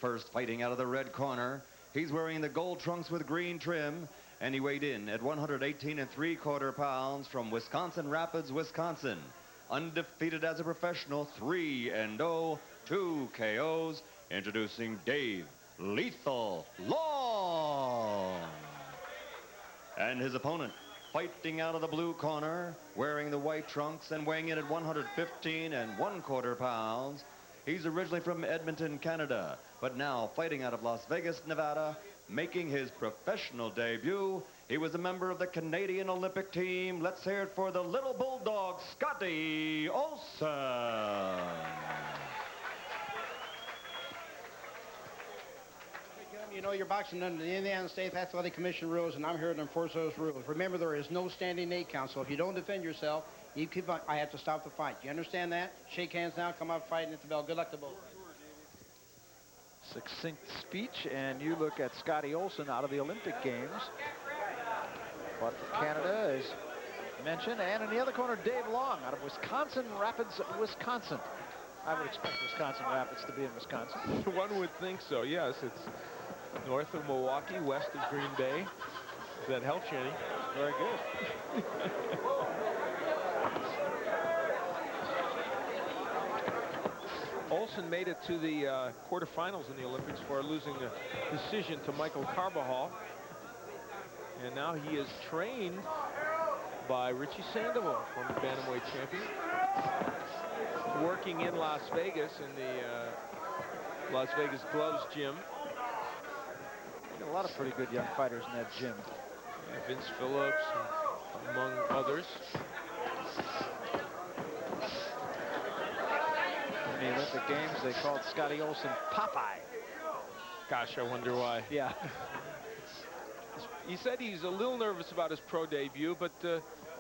First, fighting out of the red corner. He's wearing the gold trunks with green trim, and he weighed in at 118 3/4 pounds from Wisconsin Rapids, Wisconsin. Undefeated as a professional, 3-0, 2 KOs. Introducing Dave Lethal Long. And his opponent, fighting out of the blue corner, wearing the white trunks and weighing in at 115 1/4 pounds. He's originally from Edmonton, Canada, but now fighting out of Las Vegas, Nevada, making his professional debut. He was a member of the Canadian Olympic team. Let's hear it for the little bulldog, Scotty Olson. You know, you're boxing under the Indiana State Athletic Commission rules, and I'm here to enforce those rules. Remember, there is no standing 8 count, so if you don't defend yourself, you keep on, I have to stop the fight. You understand that? Shake hands now, come out fighting at the bell. Good luck to both. Succinct speech, and you look at Scotty Olson out of the Olympic Games. Fought for Canada, as mentioned, and in the other corner, Dave Long out of Wisconsin Rapids, Wisconsin. I would expect Wisconsin Rapids to be in Wisconsin. One would think so, yes. It's north of Milwaukee, west of Green Bay. Does that help you any? Very good. Olson made it to the quarterfinals in the Olympics for losing a decision to Michael Carbajal. And now he is trained by Richie Sandoval, former bantamweight champion, working in Las Vegas in the Las Vegas Gloves gym. A lot of pretty good young fighters in that gym. Yeah, Vince Phillips, among others. In the Olympic Games, they called Scotty Olson Popeye. Gosh, I wonder why. Yeah. He said he's a little nervous about his pro debut, but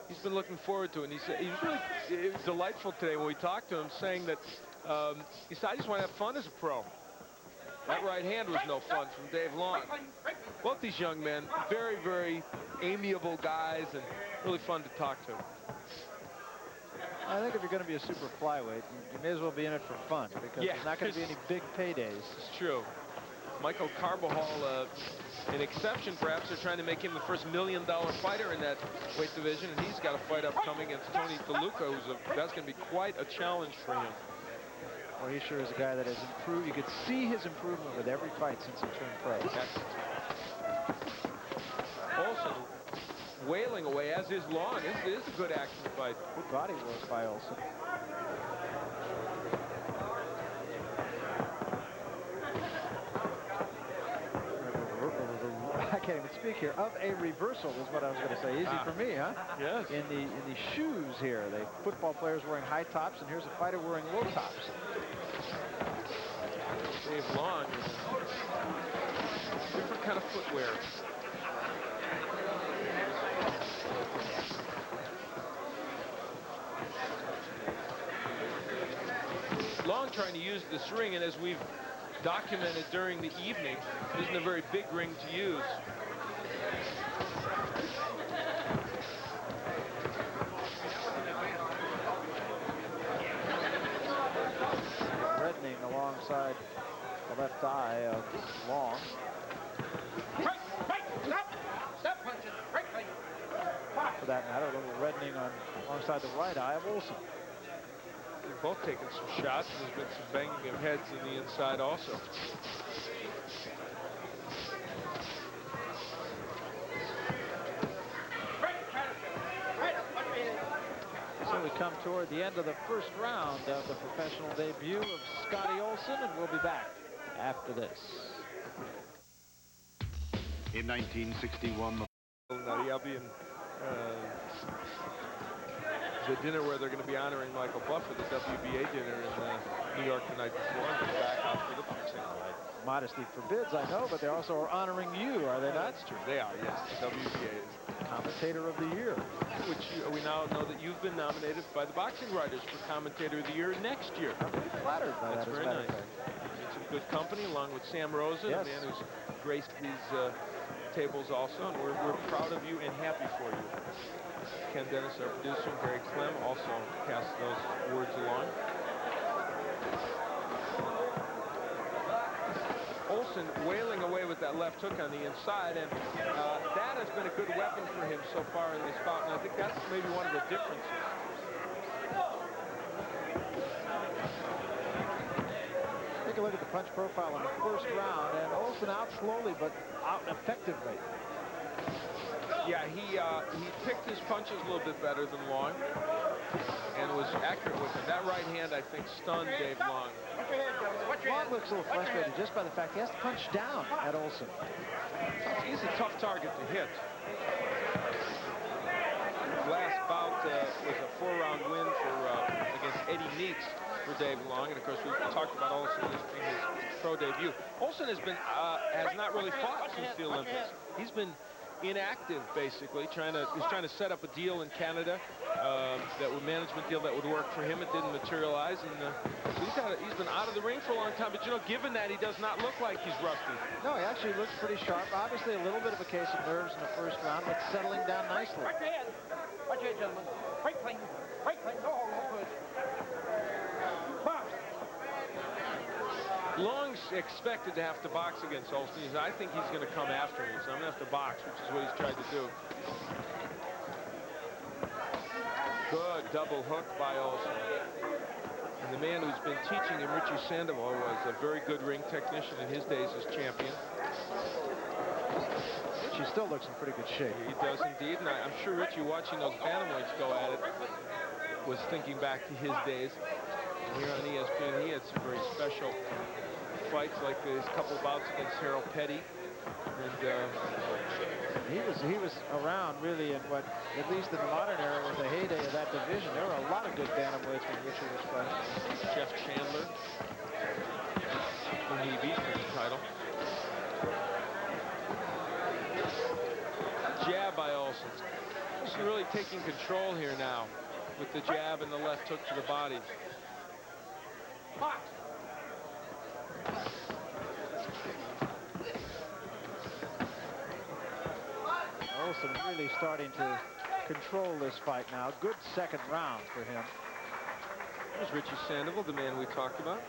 he's been looking forward to it. And he said it was delightful today when we talked to him, saying that he said, I just want to have fun as a pro. That right hand was no fun from Dave Long. Both these young men, very, very amiable guys and really fun to talk to. I think if you're going to be a super flyweight, you may as well be in it for fun, because there's not going to be any big paydays. It's true. Michael Carbajal, an exception perhaps. They're trying to make him the first $1 million fighter in that weight division, and he's got a fight upcoming against Tony DeLuca, that's going to be quite a challenge for him. Well, he sure is a guy that has improved. You could see his improvement with every fight since he turned pro. Olson wailing away, as is Long. This is a good action fight. Good body work by Olson. I can't even speak here. Of a reversal is what I was going to say. Easy for me, huh? Yes. In the shoes here, the football players wearing high tops, and here's a fighter wearing low tops. Dave Long, different kind of footwear. Long trying to use this ring, and as we've documented during the evening, isn't a very big ring to use. Reddening alongside the left eye of Long. Stop punching. For that matter, a little reddening alongside the right eye of Olson. They've both taken some shots, and there's been some banging of heads in the inside also. So we come toward the end of the first round of the professional debut of Scotty Olson, and we'll be back after this. In 1961, I'll be in the dinner where they're going to be honoring Michael Buffer, the WBA dinner in New York the night before, and back after the boxing fight. Modesty forbids, I know, but they also are honoring you, are they not? That's true. They are, yes. The WBA is Commentator of the Year. Which we now know that you've been nominated by the Boxing Writers for Commentator of the Year next year. I'm really flattered by That's that. very nice. In some good company, along with Sam Rosen, Yes. a man who's graced these tables also, and we're proud of you and happy for you. Ken Dennis, our producer, and Barry Clem also passed those words along. Olson wailing away with that left hook on the inside, and that has been a good weapon for him so far in this bout, and I think that's maybe one of the differences. Take a look at the punch profile in the first round, and Olson out slowly, but out effectively. Yeah, he picked his punches a little bit better than Long, and was accurate with them. That right hand, I think, stunned Dave Long. Long looks a little frustrated just by the fact he has to punch down at Olson. He's a tough target to hit. His last bout was a 4-round win against Eddie Neeks for Dave Long, and of course we talked about Olson in his pro debut. Olson has not really fought since the Olympics. He's been inactive, basically. He's trying to set up a deal in Canada, management deal that would work for him. It didn't materialize, and so he's been out of the ring for a long time. But you know, given that, he does not look like he's rusty. No, he actually looks pretty sharp. Obviously, a little bit of a case of nerves in the first round, but settling down nicely. Watch your head. Watch your head, gentlemen. Right plane. Right plane. No hold. No push. Box. Long's expected to have to box against Olson. I think he's going to come after me, so I'm going to have to box, which is what he's tried to do. Good double hook by Olson. And the man who's been teaching him, Richie Sandoval, was a very good ring technician in his days as champion. She still looks in pretty good shape. He does indeed, and I'm sure Richie, watching those bantamweights go at it, was thinking back to his days. And here on ESPN, he had some very special fights, like his couple bouts against Harold Petty. And he was around really in what, at least in the modern era, was the heyday of that division. There were a lot of good bantamweights when Richie was fresh. Jeff Chandler, who he beat for the title. Jab by Olson. He's really taking control here now with the jab and the left hook to the body. Olson really starting to control this fight now. Good second round for him. There's Richie Sandoval, the man we talked about.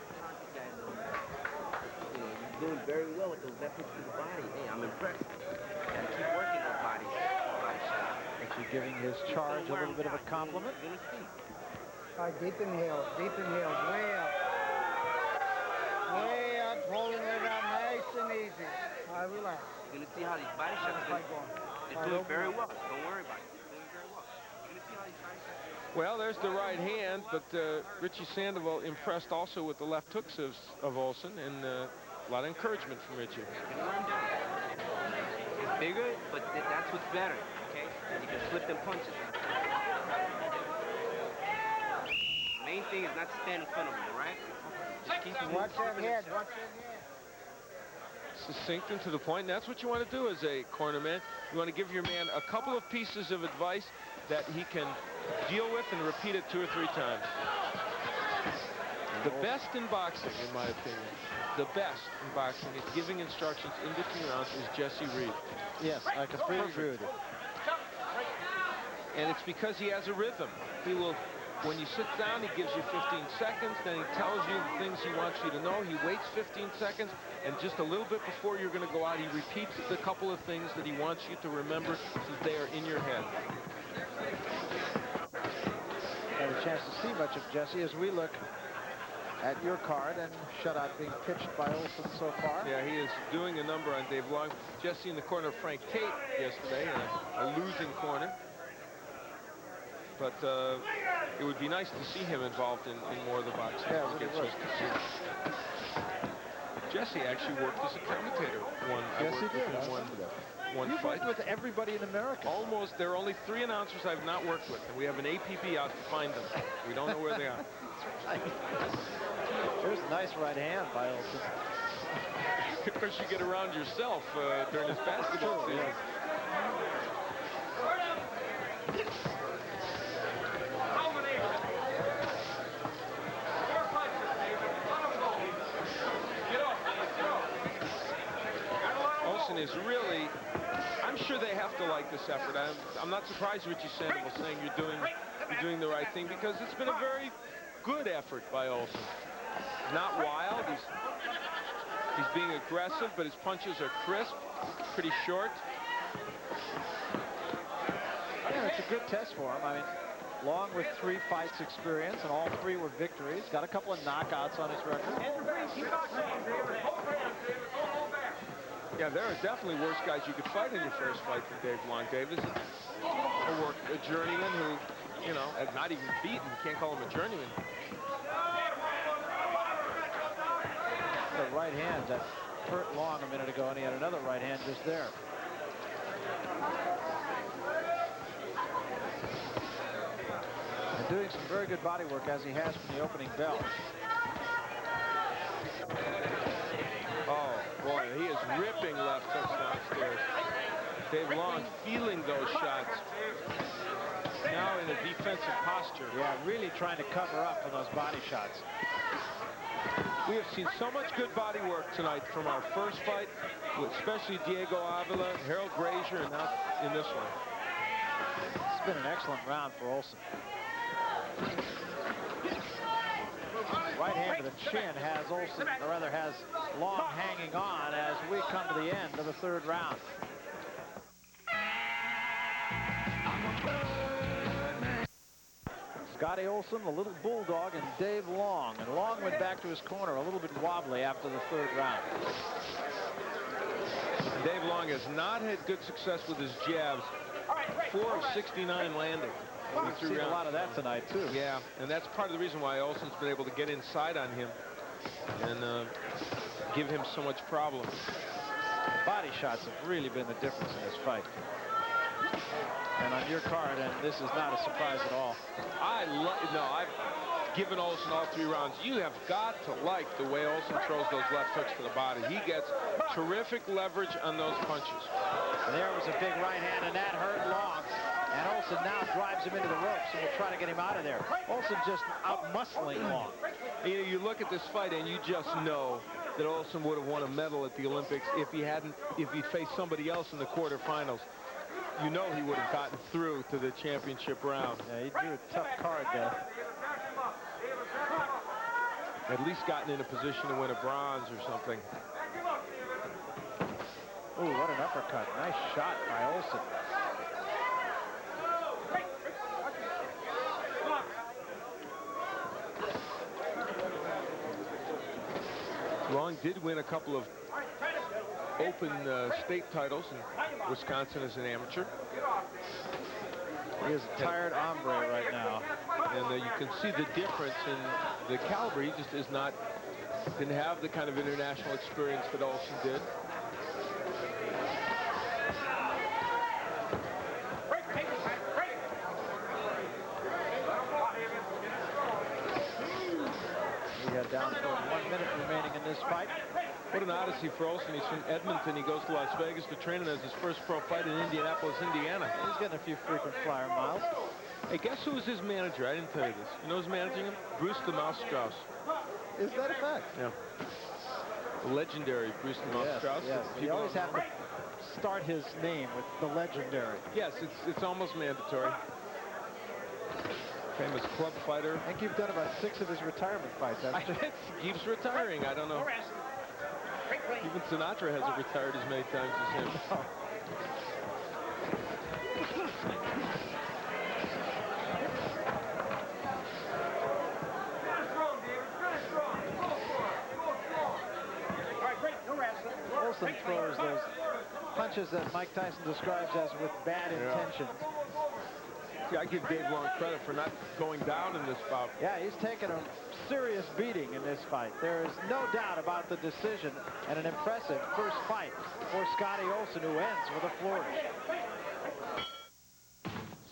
You know, you're doing very well with those left hooks to the body. Hey, I'm impressed. Gotta keep working those body shots. Actually giving his charge a little bit of a compliment. Deep inhales, way up. Way up, holding it out nice and easy. Relax. You're gonna see how these body shots are they're doing very well. Don't worry about it. They're doing very well. You're gonna see how these body shots. Well, there's the right hand, but Richie Sandoval impressed also with the left hooks of Olson, and a lot of encouragement from Richie. It's bigger, but that's what's better, okay? You can flip them punches. Main thing is not to stand in front of him, all right? Just keep Watch that head, watch that head. Succinct and to the point, and that's what you want to do as a cornerman. You want to give your man a couple of pieces of advice that he can deal with and repeat it 2 or 3 times. The best in boxing, in my opinion, the best in boxing at giving instructions in between rounds is Jesse Reed. Yes, I completely agree with you. And it's because he has a rhythm. He will, when you sit down, he gives you 15 seconds, then he tells you the things he wants you to know. He waits 15 seconds, and just a little bit before you're going to go out, he repeats the couple of things that he wants you to remember since they are in your head. Had a chance to see much of Jesse as we look at your card, and shutout being pitched by Olson so far. Yeah, he is doing a number on Dave Long. Jesse in the corner of Frank Tate yesterday, in a losing corner. But it would be nice to see him involved in more of the boxing. Yeah, it really would. Jesse actually worked as a commentator. Yes, he did. One You've fight. worked with everybody in America. Almost. There are only 3 announcers I've not worked with, and we have an APB out to find them. We don't know where they are. There's a nice right hand by Olson. Of course, you get around yourself during his basketball season. Olson is really, I'm sure they have to like this effort. I'm not surprised Richie Sandoval saying you're doing the right thing, because it's been a very good effort by Olson. Not wild. He's being aggressive, but his punches are crisp, pretty short. Yeah, it's a good test for him. I mean, Long with 3 fights experience, and all 3 were victories. Got a couple of knockouts on his record. Yeah, there are definitely worse guys you could fight in your first fight than Dave Long. Davis, a journeyman who, you know, had not even beaten. You can't call him a journeyman. The right hand that hurt Long a minute ago, and he had another right hand just there. And doing some very good body work as he has from the opening bell. Oh, boy, he is ripping left hooks downstairs. Dave Long feeling those shots. Now in a defensive posture. Yeah, really trying to cover up for those body shots. We have seen so much good body work tonight from our first fight, especially Diego Avila, Harold Grazier, and now in this one. It's been an excellent round for Olson. Right hand to the chin has Olson, or rather has Long hanging on as we come to the end of the 3rd round. Scotty Olson, the little bulldog, and Dave Long. And Long went back to his corner a little bit wobbly after the 3rd round. Dave Long has not had good success with his jabs. 4 of 69 landing. We've seen a lot of that tonight, too. Yeah, and that's part of the reason why Olson's been able to get inside on him and give him so much problem. Body shots have really been the difference in this fight. And on your card, and this is not a surprise at all. I've given Olson all 3 rounds. You have got to like the way Olson throws those left hooks to the body. He gets terrific leverage on those punches. There was a big right hand, and that hurt Long. And Olson now drives him into the ropes, and will try to get him out of there. Olson just out-muscling Long. You look at this fight, and you just know that Olson would have won a medal at the Olympics if he'd faced somebody else in the quarterfinals. You know he would have gotten through to the championship round. Yeah, he drew a tough card there. At least gotten in a position to win a bronze or something. Ooh, what an uppercut. Nice shot by Olson. Long did win a couple of open state titles in Wisconsin as an amateur. He is a tired hombre right now. And you can see the difference in the caliber. He just didn't have the kind of international experience that Olson did. We got down to 1 minute remaining in this fight. What an odyssey for Olson. He's from Edmonton. He goes to Las Vegas to train and has his first pro fight in Indianapolis, Indiana. He's getting a few frequent flyer miles. Hey, guess who was his manager? I didn't tell you this. You know who's managing him? Bruce the Mouse Strauss. Is that a fact? Yeah. The legendary Bruce the Mouse Strauss. Yes, you always have to start his name with the legendary. Yes, it's almost mandatory. Famous club fighter. I think you've done about 6 of his retirement fights, haven't you? Keeps retiring. I don't know. Even Sinatra hasn't retired as many times as him. No. Olson throws those punches that Mike Tyson describes as with bad intentions. See, I give Dave Long credit for not going down in this bout. Yeah, he's taken a serious beating in this fight. There is no doubt about the decision, and an impressive first fight for Scotty Olson, who ends with a flourish.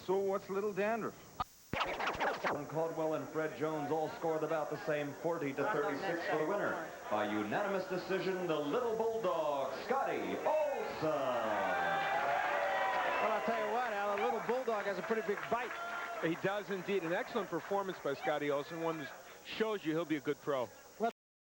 So what's little dandruff? Caldwell and Fred Jones all scored about the same, 40-36 for the winner. By unanimous decision, the little bulldog, Scotty Olson. Well, I'll tell you what, Al, a little bulldog has a pretty big bite. He does indeed. An excellent performance by Scotty Olson. One that shows you he'll be a good pro.